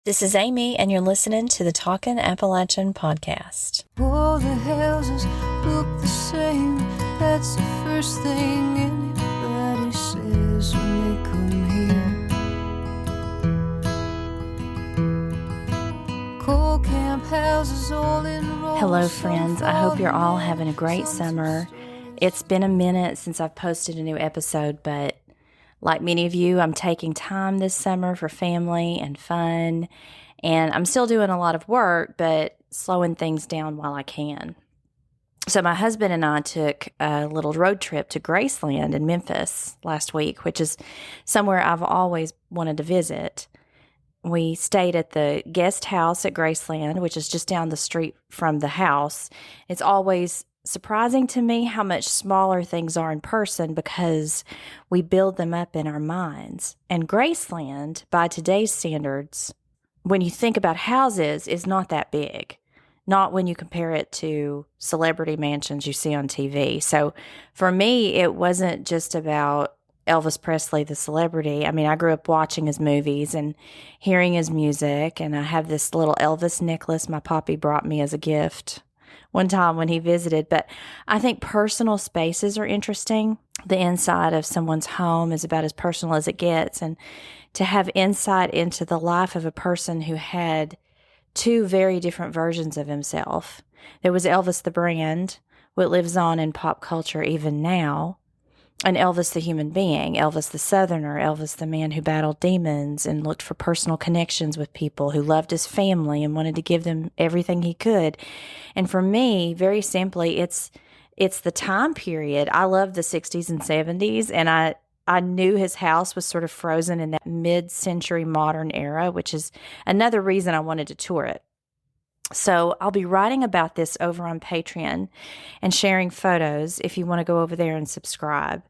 This is Amy, and you're listening to the Talkin' Appalachian podcast. All the houses look the same. That's the first thing anybody says when they come here. Coal camp houses all in rows. Hello, friends. I hope you're all having a great summer. It's been a minute since I've posted a new episode, but like many of you, I'm taking time this summer for family and fun, and I'm still doing a lot of work, but slowing things down while I can. So my husband and I took a little road trip to Graceland in Memphis last week, which is somewhere I've always wanted to visit. We stayed at the guest house at Graceland, which is just down the street from the house. It's always surprising to me how much smaller things are in person because we build them up in our minds. And Graceland, by today's standards, when you think about houses, is not that big. Not when you compare it to celebrity mansions you see on TV. So for me, it wasn't just about Elvis Presley, the celebrity. I mean, I grew up watching his movies and hearing his music, and I have this little Elvis necklace my poppy brought me as a gift one time when he visited. But I think personal spaces are interesting. The inside of someone's home is about as personal as it gets. And to have insight into the life of a person who had two very different versions of himself. There was Elvis the brand, what lives on in pop culture even now, and Elvis the human being, Elvis the Southerner, Elvis the man who battled demons and looked for personal connections with people, who loved his family and wanted to give them everything he could. And for me, very simply, it's the time period. I love the 60s and 70s, and I knew his house was sort of frozen in that mid-century modern era, which is another reason I wanted to tour it. So I'll be writing about this over on Patreon and sharing photos if you want to go over there and subscribe.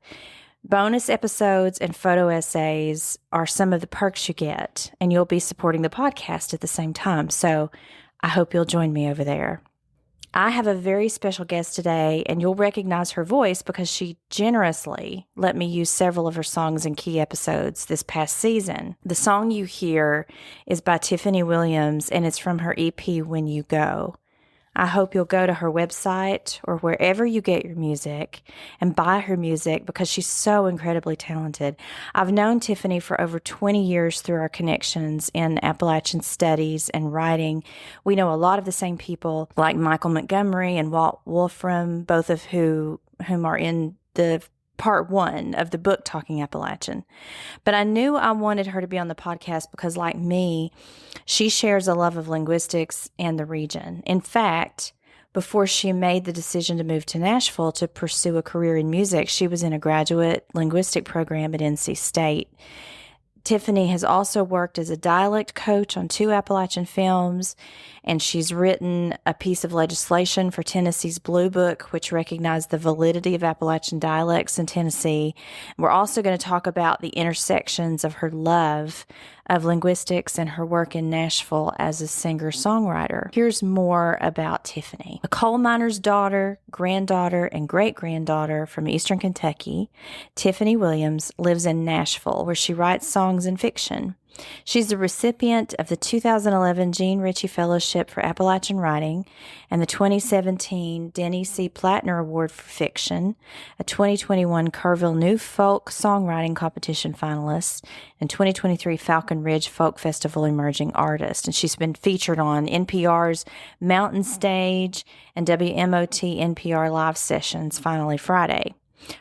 Bonus episodes and photo essays are some of the perks you get, and you'll be supporting the podcast at the same time. So I hope you'll join me over there. I have a very special guest today, and you'll recognize her voice because she generously let me use several of her songs in key episodes this past season. The song you hear is by Tiffany Williams, and it's from her EP, When You Go. I hope you'll go to her website or wherever you get your music and buy her music because she's so incredibly talented. I've known Tiffany for over 20 years through our connections in Appalachian studies and writing. We know a lot of the same people like Michael Montgomery and Walt Wolfram, both of whom are in the part 1 of the book Talking Appalachian. But I knew I wanted her to be on the podcast because, like me, she shares a love of linguistics and the region. In fact, before she made the decision to move to Nashville to pursue a career in music, she was in a graduate linguistic program at NC State. Tiffany has also worked as a dialect coach on 2 Appalachian films, and she's written a piece of legislation for Tennessee's Blue Book, which recognized the validity of Appalachian dialects in Tennessee. We're also going to talk about the intersections of her love of linguistics and her work in Nashville as a singer-songwriter. Here's more about Tiffany. A coal miner's daughter, granddaughter, and great-granddaughter from Eastern Kentucky, Tiffany Williams lives in Nashville, where she writes songs and fiction. She's the recipient of the 2011 Jean Ritchie Fellowship for Appalachian Writing and the 2017 Denny C. Plattner Award for Fiction, a 2021 Kerrville New Folk Songwriting Competition finalist, and 2023 Falcon Ridge Folk Festival Emerging Artist. And she's been featured on NPR's Mountain Stage and WMOT NPR Live Sessions Finally Friday.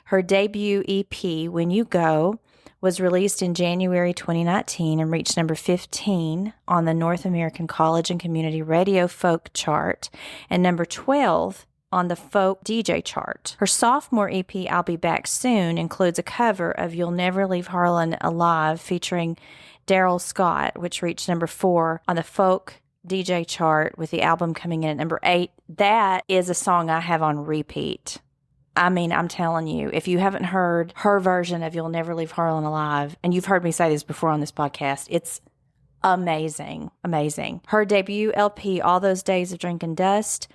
Her debut EP, When You Go, was released in January 2019 and reached number 15 on the North American College and Community Radio Folk Chart and number 12 on the Folk DJ Chart. Her sophomore EP, I'll Be Back Soon, includes a cover of You'll Never Leave Harlan Alive featuring Daryl Scott, which reached number 4 on the Folk DJ Chart, with the album coming in at number 8. That is a song I have on repeat. I mean, I'm telling you, if you haven't heard her version of You'll Never Leave Harlan Alive, and you've heard me say this before on this podcast, it's amazing, amazing. Her debut LP, All Those Days of Drinking Dust,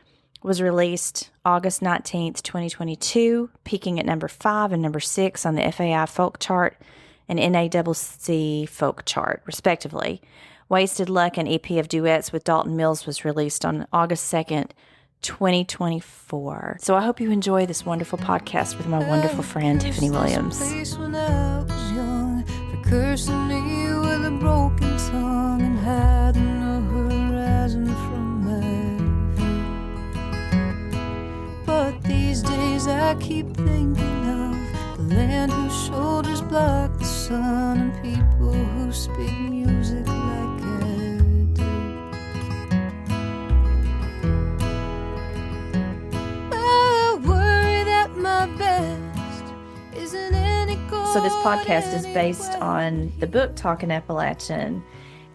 was released August 19th, 2022, peaking at number 5 and number 6 on the FAI Folk Chart and NACC Folk Chart, respectively. Wasted Luck, an EP of duets with Dalton Mills, was released on August 2nd, 2024. So I hope you enjoy this wonderful podcast with my wonderful friend, Tiffany Williams. When I was young, for cursing me with a broken tongue and hiding the horizon from life. But these days I keep thinking of the land whose shoulders block the sun and people who speak music like I do. I worry that my best isn't any good. So this podcast is based on the book Talking Appalachian,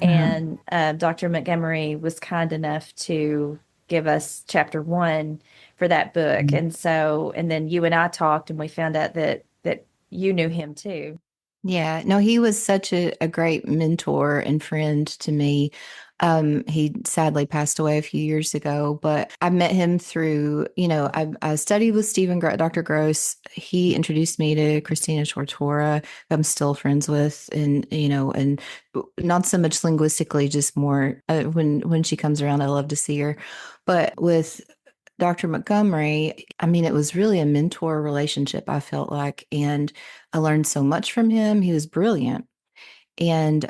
and Dr. Montgomery was kind enough to give us chapter 1 for that book. And then you and I talked, and we found out that you knew him too. Yeah, no, he was such a great mentor and friend to me. He sadly passed away a few years ago, but I met him through, I studied with Dr. Gross. He introduced me to Christina Tortora, who I'm still friends with, and not so much linguistically, just more when she comes around, I love to see her. But with Dr. Montgomery, I mean, it was really a mentor relationship, I felt like, and I learned so much from him. He was brilliant. And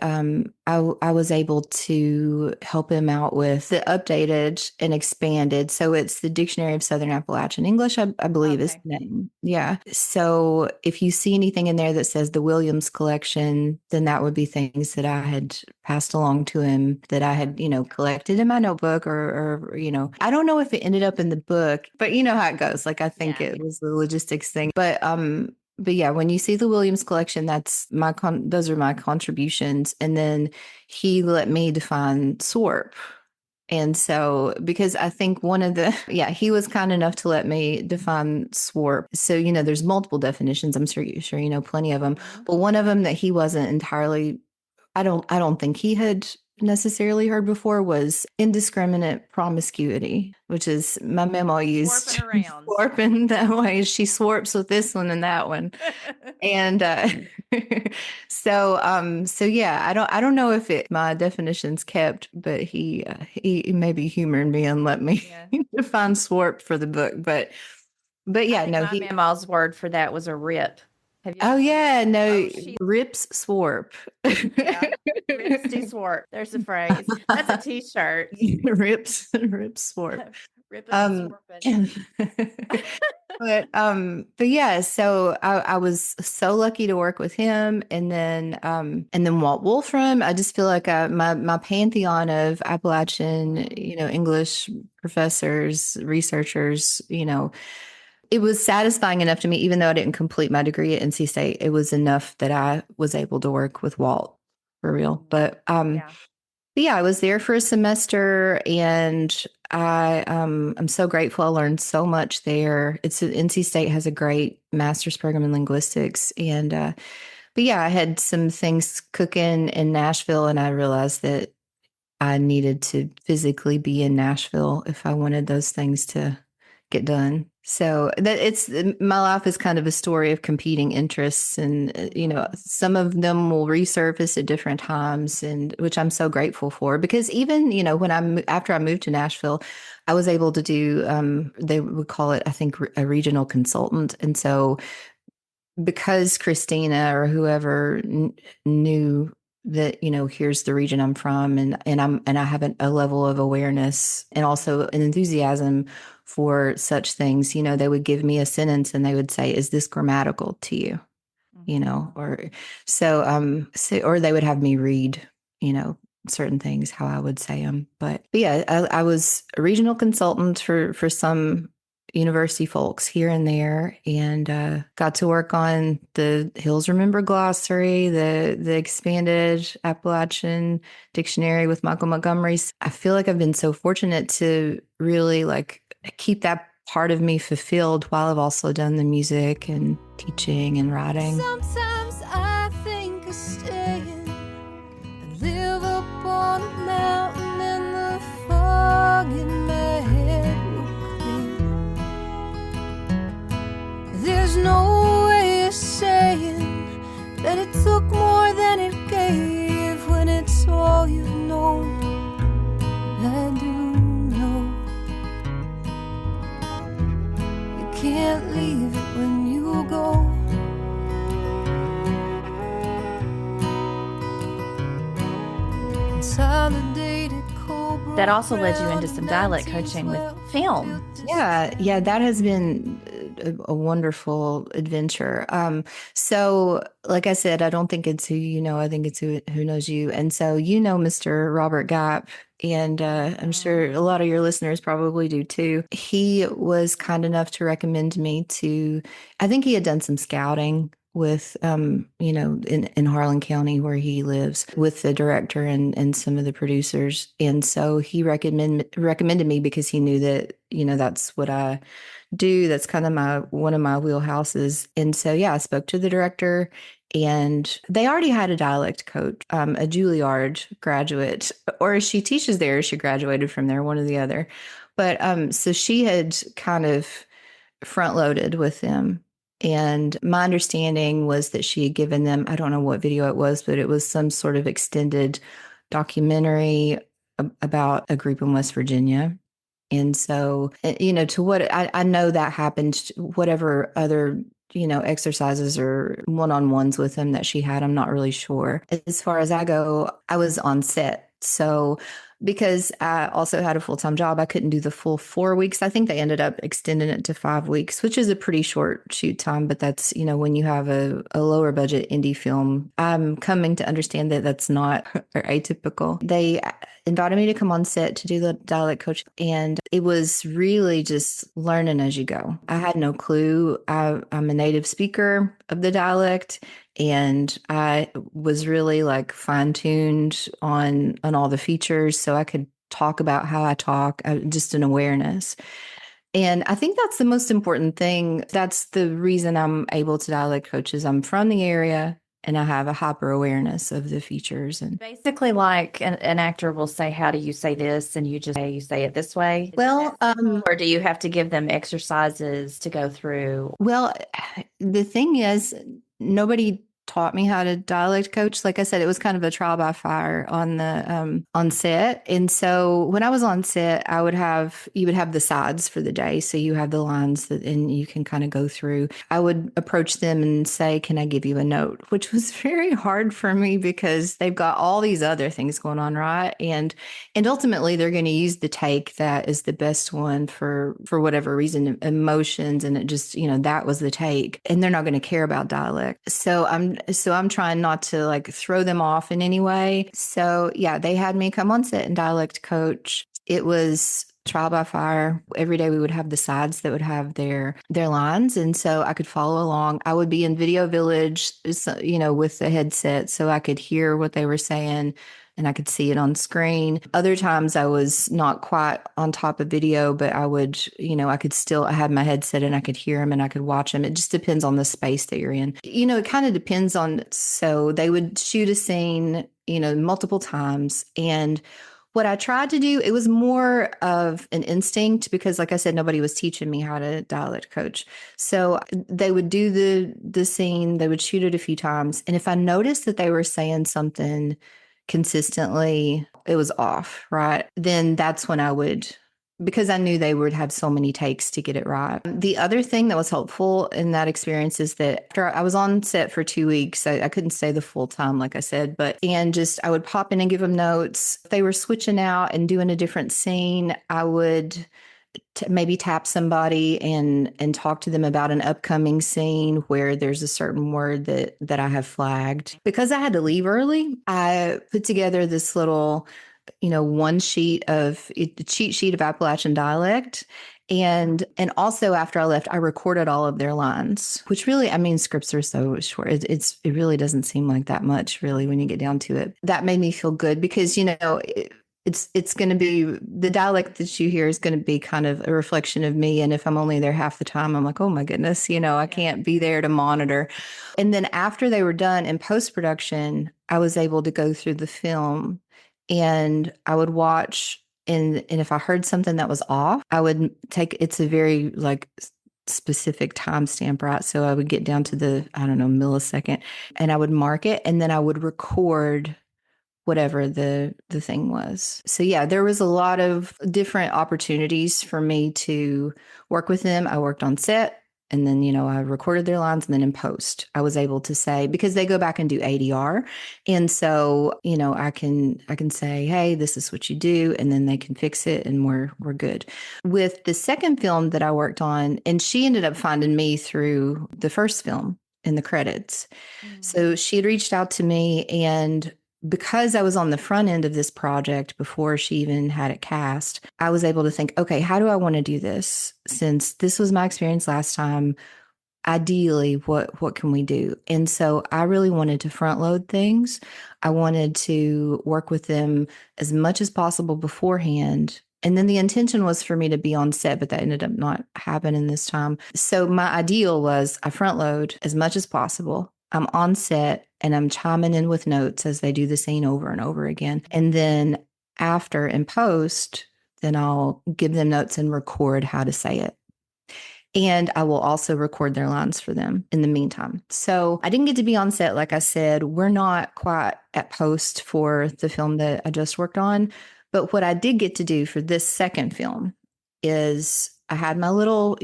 I was able to help him out with the updated and expanded. So it's the Dictionary of Southern Appalachian English, I believe is the name. Yeah. So if you see anything in there that says the Williams collection, then that would be things that I had passed along to him that I had, collected in my notebook or I don't know if it ended up in the book, but you know how it goes. Like, I think it was the logistics thing. But yeah, when you see the Williams collection, those are my contributions. And then he let me define SWARP. And so, because I think he was kind enough to let me define SWARP. So, there's multiple definitions. I'm sure you know plenty of them. But one of them that he wasn't entirely, I don't think he had necessarily heard before was indiscriminate promiscuity, which is my memo used swarping that way. She swarps with this one and that one. And so yeah, I don't know if my definitions kept, but he maybe humored me and let me define swarp for the book. But yeah, my mama's word for that was a rip. Rips swarp. Ripsty swarp. There's a phrase. That's a t-shirt. Rips swarp. But yeah, so I was so lucky to work with him, and then Walt Wolfram. I just feel like my pantheon of Appalachian, English professors, researchers, it was satisfying enough to me, even though I didn't complete my degree at NC State. It was enough that I was able to work with Walt for real. But yeah, I was there for a semester, and I'm so grateful. I learned so much there. NC State has a great master's program in linguistics, and but yeah, I had some things cooking in Nashville, and I realized that I needed to physically be in Nashville if I wanted those things to get done. So my life is kind of a story of competing interests, and some of them will resurface at different times, and which I'm so grateful for, because even after I moved to Nashville, I was able to do they would call it, I think, a regional consultant. And so because Christina or whoever knew that here's the region I'm from, and I have a level of awareness and also an enthusiasm for such things, they would give me a sentence and they would say, "Is this grammatical to you?" Or or they would have me read, certain things, how I would say them. But yeah, I was a regional consultant for some university folks here and there, and got to work on the Hills Remember glossary, the expanded Appalachian dictionary with Michael Montgomery's. I feel like I've been so fortunate to really keep that part of me fulfilled while I've also done the music and teaching and writing. Sometimes I think of staying and live up on a mountain, and the fog in my head will clear. There's no way of saying that it took more than it gave when it's all you've known. validated cobra. That also led you into some dialect coaching with film. Yeah, that has been a wonderful adventure. So like I said, I don't think it's who you know, I think it's who knows you. And so you know Mr. Robert Gap, and I'm sure a lot of your listeners probably do too. He was kind enough to recommend me to, I think he had done some scouting with in Harlan County where he lives with the director and some of the producers. And so he recommended me because he knew that, that's what I do. That's kind of one of my wheelhouses. And so, yeah, I spoke to the director, and they already had a dialect coach, a Juilliard graduate, or she teaches there, or she graduated from there, one or the other. But so she had kind of front loaded with them. And my understanding was that she had given them, I don't know what video it was, but it was some sort of extended documentary about a group in West Virginia. And so, to what I know that happened, whatever other, exercises or one-on-ones with him that she had, I'm not really sure. As far as I go, I was on set. So because I also had a full-time job, I couldn't do the full 4 weeks. I think they ended up extending it to 5 weeks, which is a pretty short shoot time. But that's, when you have a lower budget indie film, I'm coming to understand that that's not atypical. They invited me to come on set to do the dialect coach, and it was really just learning as you go. I had no clue. I'm a native speaker of the dialect, and I was really like fine-tuned on all the features so I could talk about how I talk, just an awareness. And I think that's the most important thing. That's the reason I'm able to dialect coach, is I'm from the area and I have a hyper awareness of the features. And Basically, like an actor will say, "How do you say this?" And you just say it this way. well, Or do you have to give them exercises to go through? well, the thing is, nobody taught me how to dialect coach. Like I said, it was kind of a trial by fire on the on set. And so when I was on set, you would have the sides for the day. So you have the lines and you can kind of go through. I would approach them and say, "Can I give you a note?" Which was very hard for me because they've got all these other things going on, right? And ultimately they're going to use the take that is the best one for whatever reason, emotions, and it just, that was the take, and they're not going to care about dialect. So I'm trying not to like throw them off in any way. So yeah, they had me come on set and dialect coach. It was trial by fire. Every day we would have the sides that would have their lines, and so I could follow along. I would be in Video Village, with the headset, so I could hear what they were saying and I could see it on screen. Other times I was not quite on top of video, but I would, I had my headset and I could hear them and I could watch them. It just depends on the space that you're in. It kind of depends on, so they would shoot a scene, multiple times. And what I tried to do, it was more of an instinct because, like I said, nobody was teaching me how to dialect coach. So they would do the scene, they would shoot it a few times. And if I noticed that they were saying something consistently, it was off, right? Then that's when I would, because I knew they would have so many takes to get it right. The other thing that was helpful in that experience is that after I was on set for 2 weeks, I couldn't stay the full time, like I said, I would pop in and give them notes. If they were switching out and doing a different scene, I would maybe tap somebody and talk to them about an upcoming scene where there's a certain word that I have flagged. Because I had to leave early, I put together this little, one cheat sheet of Appalachian dialect. And also after I left, I recorded all of their lines, which really, scripts are so short. It really doesn't seem like that much really when you get down to it. That made me feel good because, it's going to be, the dialect that you hear is going to be kind of a reflection of me. And if I'm only there half the time, I'm like, oh my goodness, I can't be there to monitor. And then after they were done in post-production, I was able to go through the film and I would watch, and if I heard something that was off, I would it's a very like specific timestamp, right? So I would get down to the, I don't know, millisecond, and I would mark it, and then I would record whatever the thing was. So yeah, there was a lot of different opportunities for me to work with them. I worked on set And then, I recorded their lines, and then in post, I was able to say, because they go back and do ADR. And so, I can say, hey, this is what you do, and then they can fix it, and we're good. With the second film that I worked on, and she ended up finding me through the first film in the credits. So she had reached out to me, and because I was on the front end of this project before she even had it cast, I was able to think, okay, how do I want to do this? Since this was my experience last time, ideally, what can we do? And so I really wanted to front load things. I wanted to work with them as much as possible beforehand. And then the intention was for me to be on set, but that ended up not happening this time. So my ideal was I front load as much as possible. I'm on set and I'm chiming in with notes as they do the scene over and over again. And then after in post, then I'll give them notes and record how to say it. And I will also record their lines for them in the meantime. So I didn't get to be on set. Like I said, we're not quite at post for the film that I just worked on. But what I did get to do for this second film is I had my little,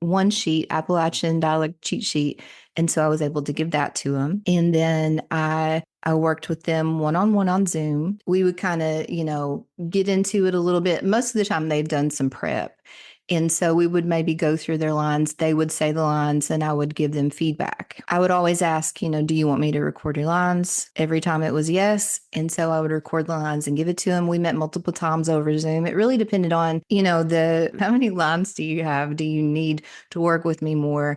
one sheet, Appalachian dialect cheat sheet. And so I was able to give that to them. And then I worked with them one-on-one on Zoom. We would kind of, get into it a little bit. Most of the time they've done some prep. And so we would maybe go through their lines. They would say the lines and I would give them feedback. I would always ask, do you want me to record your lines? Every time it was yes. And so I would record the lines and give it to them. We met multiple times over Zoom. It really depended on, how many lines do you have? Do you need to work with me more?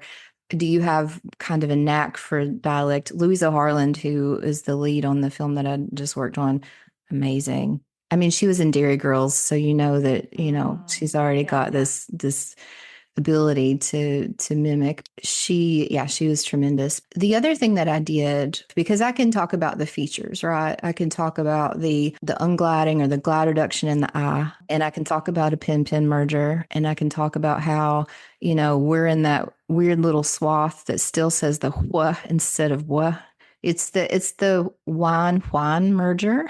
Do you have kind of a knack for dialect? Louisa Harland, who is the lead on the film that I just worked on, amazing. I mean, she was in Dairy Girls, so that she's already got this ability to mimic. She was tremendous. The other thing that I did, because I can talk about the features, right? I can talk about the ungliding or the glide reduction in the I, and I can talk about a pin merger, and I can talk about how we're in that weird little swath that still says the wha instead of wha. It's the Juan merger.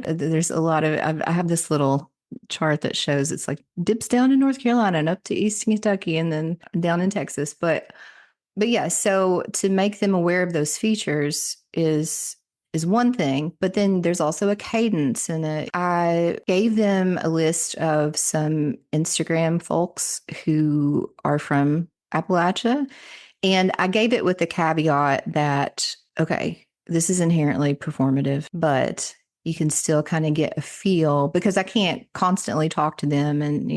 There's a lot of, I have this little chart that shows it's like dips down in North Carolina and up to Eastern Kentucky and then down in Texas. But yeah, so to make them aware of those features is one thing, but then there's also a cadence, and I gave them a list of some Instagram folks who are from Appalachia, and I gave it with the caveat that, okay, this is inherently performative, but you can still kind of get a feel, because I can't constantly talk to them. And,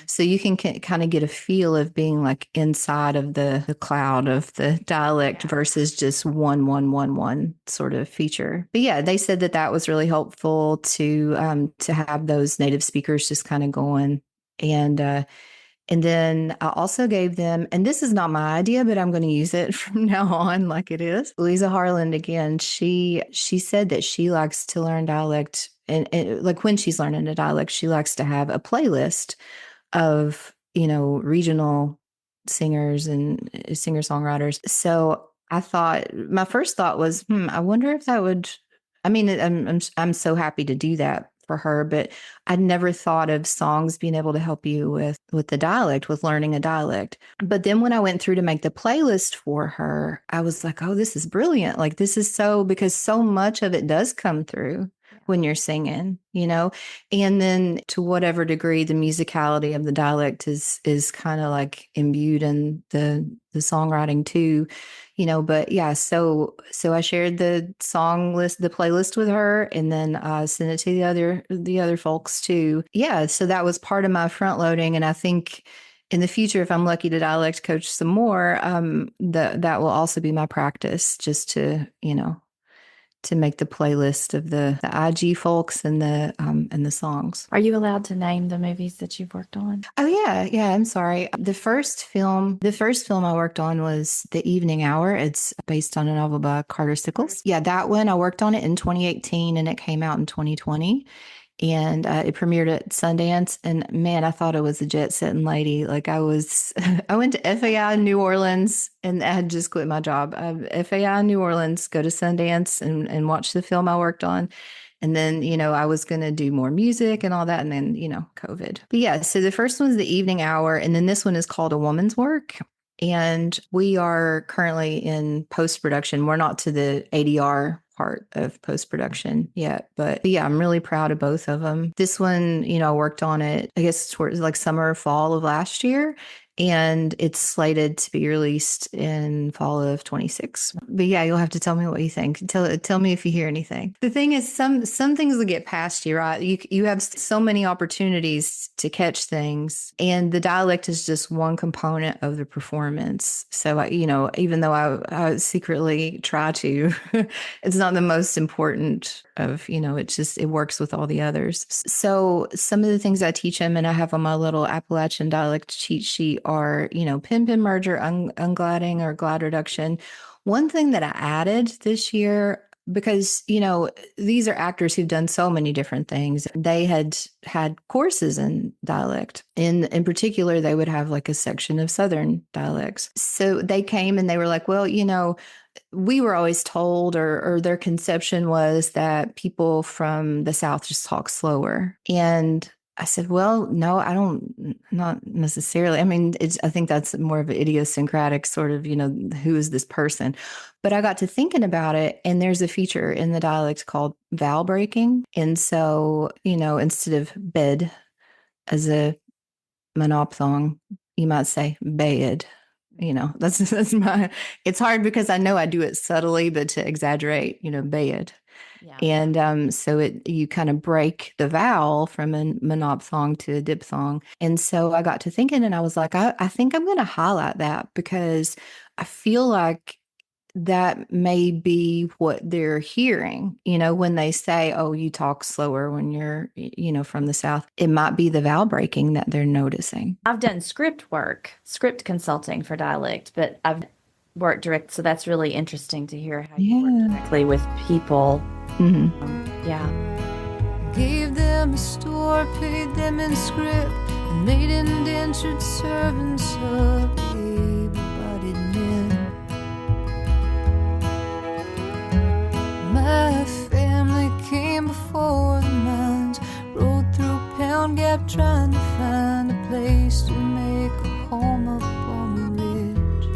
so you can kind of get a feel of being like inside of the cloud of the dialect versus just one sort of feature. But yeah, they said that was really helpful to have those native speakers just kind of going. And then I also gave them, and this is not my idea, but I'm going to use it from now on like it is. Lisa Harland, again, she said that she likes to learn dialect. And like when she's learning a dialect, she likes to have a playlist of, regional singers and singer-songwriters. So I thought, my first thought was, I wonder if that would, I mean, I'm so happy to do that for her, but I'd never thought of songs being able to help you with the dialect, with learning a dialect. But then when I went through to make the playlist for her, I was like, oh, this is brilliant. Like, this is because so much of it does come through when you're singing, and then to whatever degree the musicality of the dialect is kind of like imbued in the songwriting too, but yeah, so I shared the song list, the playlist with her, and then sent it to the other folks too. Yeah, so that was part of my front loading, and I think in the future, if I'm lucky to dialect coach some more, that will also be my practice, just to to make the playlist of the IG folks and the songs. Are you allowed to name the movies that you've worked on? Oh yeah. I'm sorry. The first film I worked on was The Evening Hour. It's based on a novel by Carter Sickles. Yeah, that one, I worked on it in 2018 and it came out in 2020. And it premiered at Sundance. And man, I thought I was a jet setting lady. Like I went to FAI in New Orleans, and I had just quit my job. FAI in New Orleans, go to Sundance and watch the film I worked on. And then, I was going to do more music and all that. And then, COVID. But yeah, so the first one was The Evening Hour. And then this one is called A Woman's Work. And we are currently in post production. We're not to the ADR part of post production yet, but yeah, I'm really proud of both of them. This one, I worked on it, I guess, towards like summer, fall of last year. And it's slated to be released in fall of 26. But yeah, you'll have to tell me what you think. Tell me if you hear anything. The thing is, some things will get past you, right? You have so many opportunities to catch things, and the dialect is just one component of the performance. So even though I secretly try to, it's not the most important of, it works with all the others. So some of the things I teach them, and I have on my little Appalachian dialect cheat sheet, are, pin merger, ungladding or glide reduction. One thing that I added this year, because, these are actors who've done so many different things. They had courses in dialect. In particular, they would have like a section of Southern dialects. So they came and they were like, well, we were always told, or their conception was, that people from the South just talk slower. And I said, well, no, I don't, not necessarily. I mean, I think that's more of an idiosyncratic sort of, who is this person? But I got to thinking about it, and there's a feature in the dialect called vowel breaking. And so, instead of bed as a monopthong, you might say bed. That's my, it's hard because I know I do it subtly, but to exaggerate, bed. Yeah. And so you kind of break the vowel from a monopthong to a diphthong. And so I got to thinking, and I was like, I think I'm going to highlight that, because I feel like that may be what they're hearing, when they say, oh, you talk slower when you're, from the South. It might be the vowel breaking that they're noticing. I've done script consulting for dialect, but I've worked direct. So that's really interesting to hear how you work directly with people. Mm-hmm. Yeah. Gave them a store, paid them in script, and made indentured servants of the able-bodied men. My family came before the mines, rode through Pound Gap trying to find a place to make a home up on the ridge.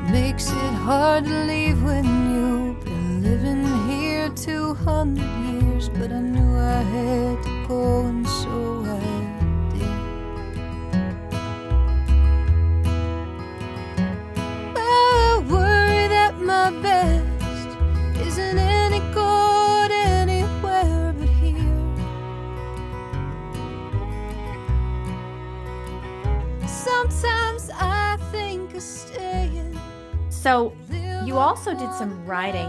It makes it hard to leave when you've been living here 200 years, but I knew I had to go, and so I did. I worry that my best isn't any good anywhere but here. Sometimes I think of staying. So you also did some writing.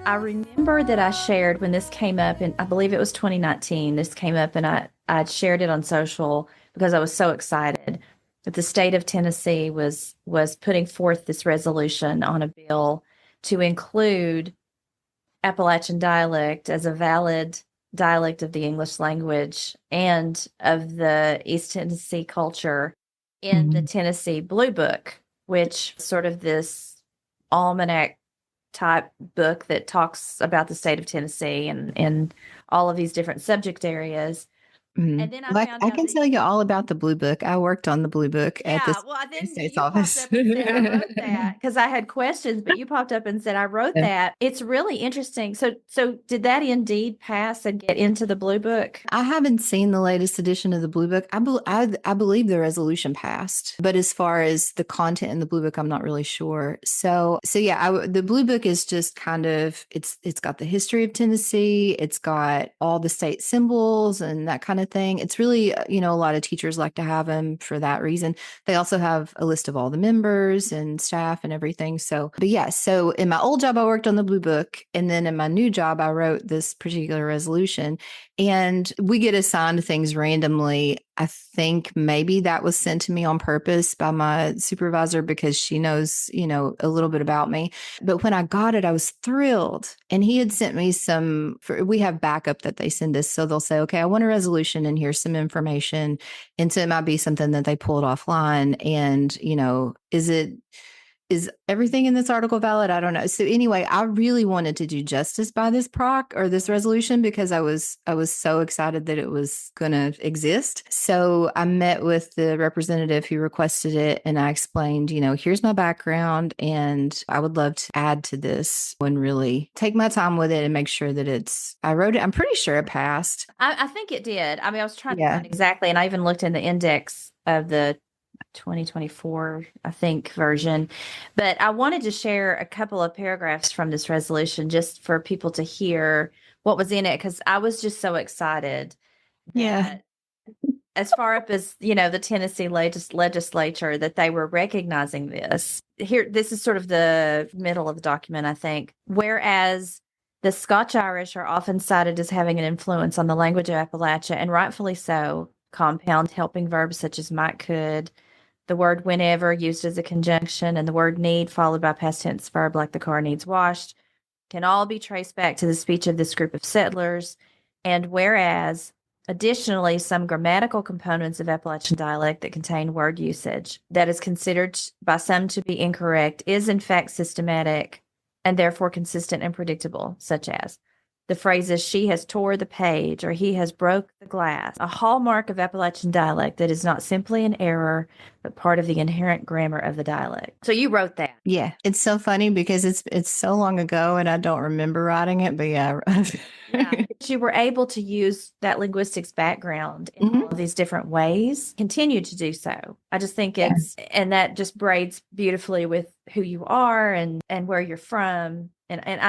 I remember that I shared when this came up, and I believe it was 2019. This came up, and I shared it on social because I was so excited that the state of Tennessee was putting forth this resolution on a bill to include Appalachian dialect as a valid dialect of the English language and of the East Tennessee culture in the Tennessee Blue Book, which is sort of this almanac type book that talks about the state of Tennessee and all of these different subject areas. Mm-hmm. And then I Like, found I out can that tell you all about the Blue Book. I worked on the Blue Book at the then state's you office. popped up and said I wrote that because I had questions, but you popped up and said I wrote that. It's really interesting. So did that indeed pass and get into the Blue Book? I haven't seen the latest edition of the Blue Book. I believe the resolution passed, but as far as the content in the Blue Book, I'm not really sure. So yeah, the Blue Book is just kind of, it's got the history of Tennessee. It's got all the state symbols and that kind of thing. It's really, a lot of teachers like to have them for that reason. They also have a list of all the members and staff and everything. So, but yeah, so in my old job, I worked on the Blue Book. And then in my new job, I wrote this particular resolution. And we get assigned things randomly. I think maybe that was sent to me on purpose by my supervisor because she knows, a little bit about me. But when I got it, I was thrilled. And he had sent me we have backup that they send us. So they'll say, okay, I want a resolution and here's some information. And so it might be something that they pulled offline. And, is it Is everything in this article valid? I don't know. So anyway, I really wanted to do justice by this proc or this resolution because I was so excited that it was going to exist. So I met with the representative who requested it and I explained, here's my background and I would love to add to this and really take my time with it and make sure that I wrote it. I'm pretty sure it passed. I think it did. I mean, I was trying to Yeah. find exactly, and I even looked in the index of the 2024, I think, version. But I wanted to share a couple of paragraphs from this resolution just for people to hear what was in it, because I was just so excited Yeah. that as far up as, the Tennessee legislature, that they were recognizing this. Here, this is sort of the middle of the document, I think. Whereas the Scotch Irish are often cited as having an influence on the language of Appalachia, and rightfully so. Compound helping verbs such as might, could, the word whenever used as a conjunction, and the word need followed by past tense verb like the car needs washed can all be traced back to the speech of this group of settlers. And whereas, additionally, some grammatical components of Appalachian dialect that contain word usage that is considered by some to be incorrect is in fact systematic and therefore consistent and predictable, such as the phrases "she has tore the page" or "he has broke the glass," a hallmark of Appalachian dialect that is not simply an error, but part of the inherent grammar of the dialect. So you wrote that. Yeah. It's so funny because it's so long ago and I don't remember writing it, but yeah. Yeah. You were able to use that linguistics background in all of these different ways, continue to do so. I just think and that just braids beautifully with who you are and where you're from. And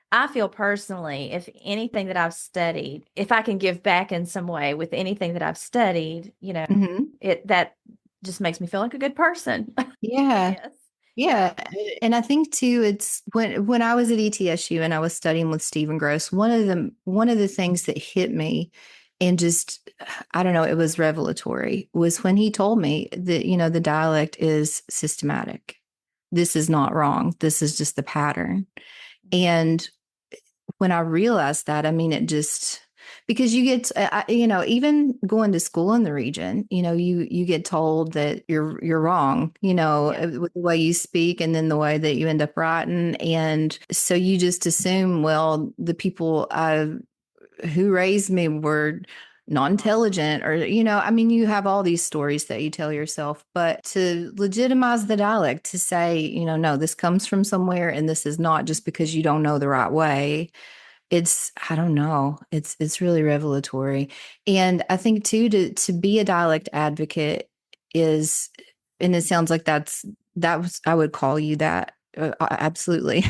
I feel personally, if anything that I've studied, if I can give back in some way with anything that I've studied, that just makes me feel like a good person. Yeah. Yes. Yeah. And I think too, it's when I was at ETSU and I was studying with Stephen Gross, one of the things that hit me and just, I don't know, it was revelatory was when he told me that, the dialect is systematic. This is not wrong. This is just the pattern. And when I realized that, I mean, it just, because you get, even going to school in the region, you get told that you're wrong, with the way you speak and then the way that you end up writing. And so you just assume, well, the people who raised me were non-intelligent or, you have all these stories that you tell yourself, but to legitimize the dialect, to say, no, this comes from somewhere and this is not just because you don't know the right way. I don't know. It's really revelatory. And I think too, to be a dialect advocate is, and it sounds like I would call you that. Absolutely.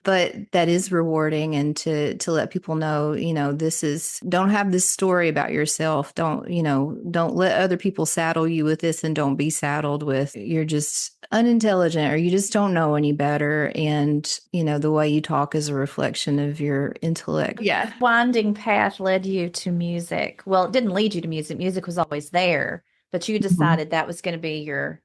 But that is rewarding. And to let people know, don't have this story about yourself. Don't let other people saddle you with this and don't be saddled with you're just unintelligent or you just don't know any better. And, the way you talk is a reflection of your intellect. Yeah. Winding path led you to music. Well, it didn't lead you to music. Music was always there, but you decided that was going to be your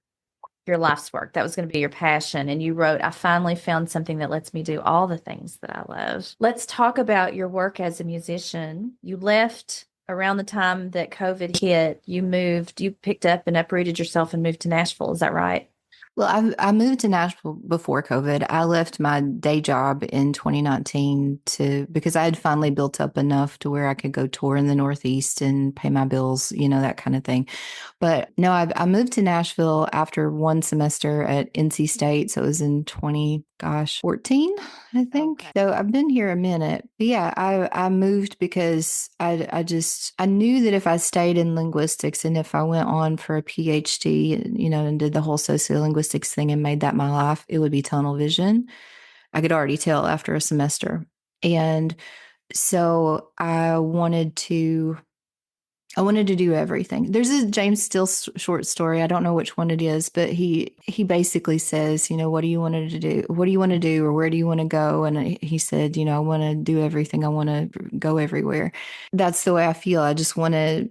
life's work. That was going to be your passion. And you wrote, "I finally found something that lets me do all the things that I love." Let's talk about your work as a musician. You left around the time that COVID hit. You picked up and uprooted yourself and moved to Nashville. Is that right? Well, I moved to Nashville before COVID. I left my day job in 2019 because I had finally built up enough to where I could go tour in the Northeast and pay my bills, that kind of thing. But no, I moved to Nashville after one semester at NC State. So it was in 2014, I think. Okay. So I've been here a minute. But yeah, I moved because I knew that if I stayed in linguistics and if I went on for a PhD, and did the whole sociolinguistics thing and made that my life, it would be tunnel vision. I could already tell after a semester. And so I wanted to do everything. There's a James Steele short story. I don't know which one it is, but he basically says, what do you want to do? What do you want to do? Or where do you want to go? And he said, I want to do everything. I want to go everywhere. That's the way I feel. I just want to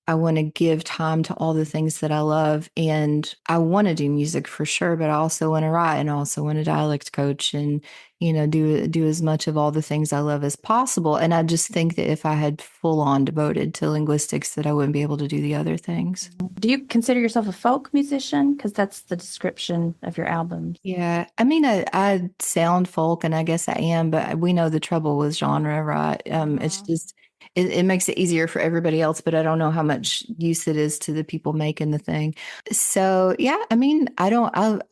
I want to give time to all the things that I love. And I want to do music for sure, but I also want to write and I also want to dialect coach and, do as much of all the things I love as possible. And I just think that if I had full on devoted to linguistics, that I wouldn't be able to do the other things. Do you consider yourself a folk musician? Because that's the description of your albums. Yeah. I mean, I sound folk and I guess I am, but we know the trouble with genre, right? It's just, it makes it easier for everybody else, but I don't know how much use it is to the people making the thing. So yeah, I mean, I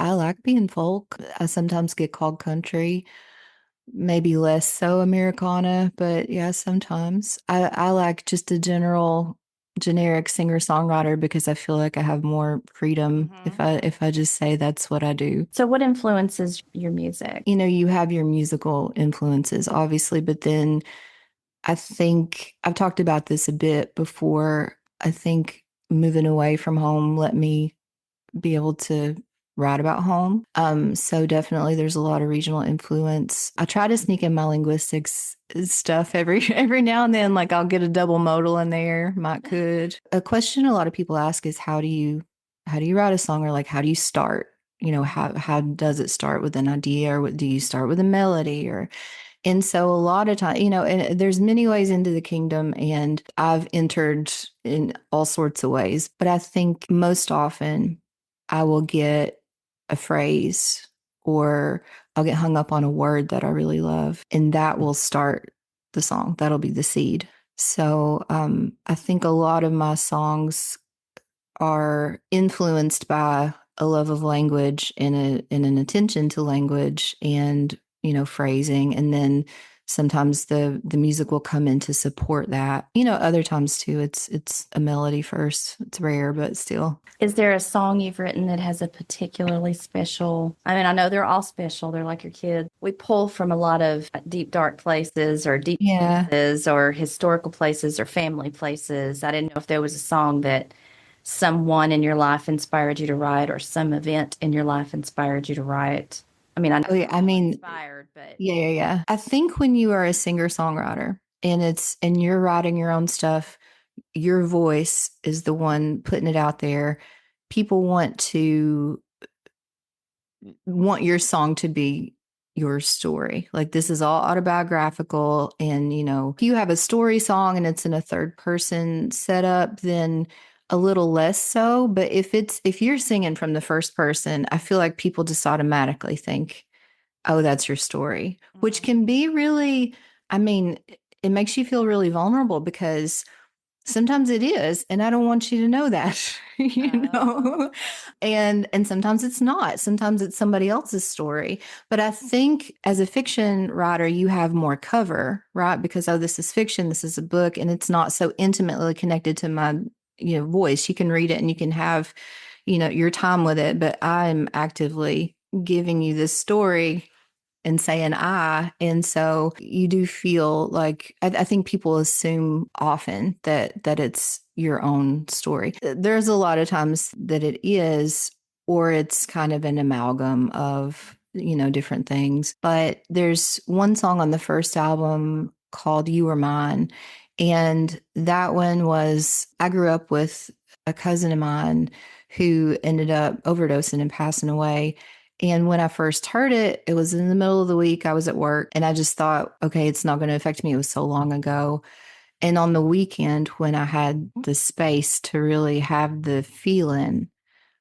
like being folk. I sometimes get called country, maybe less so Americana, but yeah, sometimes I like just a generic singer-songwriter because I feel like I have more freedom if I just say that's what I do. So, what influences your music? You have your musical influences, obviously, but then I think I've talked about this a bit before. I think moving away from home let me be able to write about home. So definitely there's a lot of regional influence. I try to sneak in my linguistics stuff every now and then, like I'll get a double modal in there, might could. A question a lot of people ask is how do you write a song, or like how do you start? How does it start with an idea, or do you start with a melody, or and so a lot of time, and there's many ways into the kingdom, and I've entered in all sorts of ways. But I think most often I will get a phrase or I'll get hung up on a word that I really love, and that will start the song. That'll be the seed. So I think a lot of my songs are influenced by a love of language and an attention to language and phrasing, and then sometimes the music will come in to support that. Other times too it's a melody first. It's rare, but still. Is there a song you've written that has a particularly special? I mean, I know they're all special. They're like your kids. We pull from a lot of deep, dark places or deep Yeah. places or historical places or family places. I didn't know if there was a song that someone in your life inspired you to write or some event in your life inspired you to write. I mean, I know Oh yeah, we're I all mean, inspired, but yeah. I think when you are a singer-songwriter and you're writing your own stuff, your voice is the one putting it out there. People want your song to be your story. Like, this is all autobiographical. And, if you have a story song and it's in a third person setup, then a little less so. But if you're singing from the first person, I feel like people just automatically think, oh, that's your story, which can be really, I mean, it makes you feel really vulnerable because sometimes it is, and I don't want you to know that, And sometimes it's not. Sometimes it's somebody else's story. But I think as a fiction writer, you have more cover, right? Because this is fiction, this is a book, and it's not so intimately connected to my, voice. You can read it and you can have, your time with it, but I'm actively giving you this story and saying I. And so you do feel like I think people assume often that it's your own story. There's a lot of times that it is, or it's kind of an amalgam of, different things. But there's one song on the first album called You Were Mine. And that one was, I grew up with a cousin of mine who ended up overdosing and passing away. And when I first heard it, it was in the middle of the week. I was at work and I just thought, okay, it's not going to affect me. It was so long ago. And on the weekend, when I had the space to really have the feeling,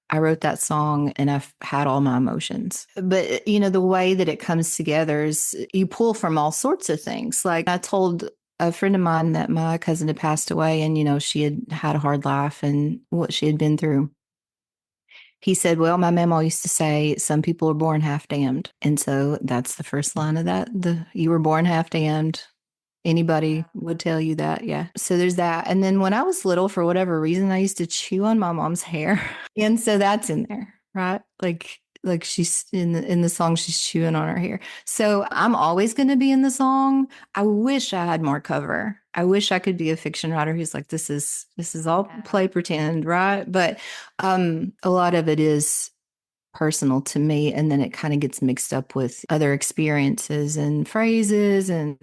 I wrote that song and I've had all my emotions. But, the way that it comes together is you pull from all sorts of things. Like, I told a friend of mine that my cousin had passed away and, she had had a hard life and what she had been through. He said, well, my mama used to say, some people are born half damned. And so that's the first line of that. You were born half damned. Anybody would tell you that. Yeah. So there's that. And then when I was little, for whatever reason, I used to chew on my mom's hair. And so that's in there, right? Like she's in the song, she's chewing on her hair. So I'm always going to be in the song. I wish I had more cover. I wish I could be a fiction writer who's like, this is all play pretend, right? But a lot of it is personal to me, and then it kind of gets mixed up with other experiences and phrases, and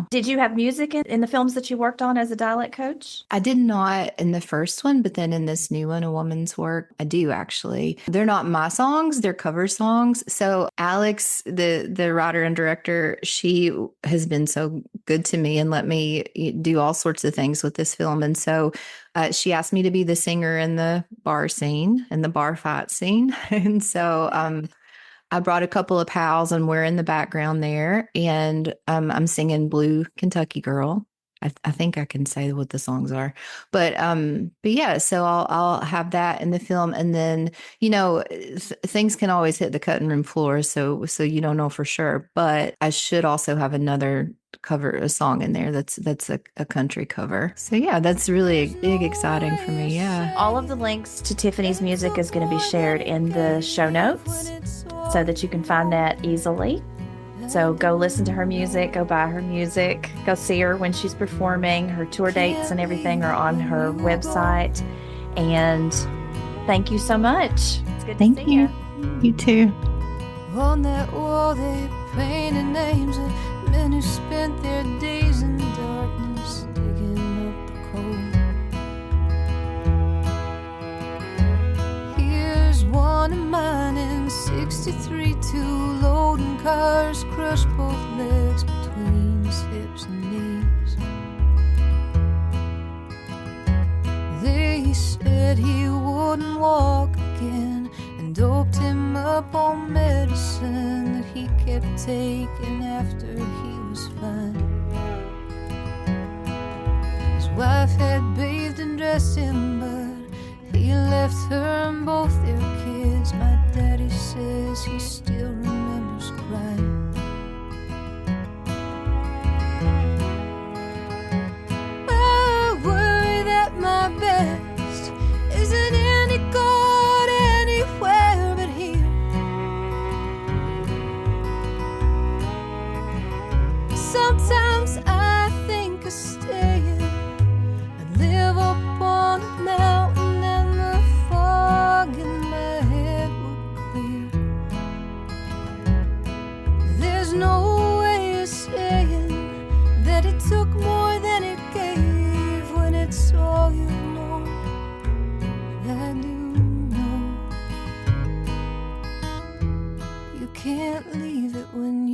Did you have music in the films that you worked on as a dialect coach? I did not in the first one, but then in this new one, A Woman's Work, I do actually. They're not my songs, they're cover songs. So Alex, the writer and director, she has been so good to me and let me do all sorts of things with this film. And so she asked me to be the singer in the bar scene, in the bar fight scene. And so I brought a couple of pals and we're in the background there. And I'm singing Blue Kentucky Girl. I think I can say what the songs are, but yeah. So I'll have that in the film, and then things can always hit the cutting room floor, so you don't know for sure. But I should also have another a song in there that's a country cover. So yeah, that's really big, exciting for me. Yeah. All of the links to Tiffany's music is going to be shared in the show notes so that you can find that easily. So go listen to her music, go buy her music, go see her when she's performing. Her tour dates and everything are on her website. And thank you so much. It's good to see you. You too. On that wall they painted names of men who spent their days in darkness digging up the coal. Here's one of mine in 63, two loading cars, crushed both legs between his hips and knees. They said he wouldn't walk again and doped him up on medicine that he kept taking after he was fine. His wife had bathed and dressed him, but he left her and both their kids. My daddy says he still remembers crying. I worry that my best isn't any good anywhere but here. Sometimes I think of staying. I'd live up on a mountain and the fog in my head would clear. There's no way of saying that it took more than it gave when it's all you know. I do know you can't leave it when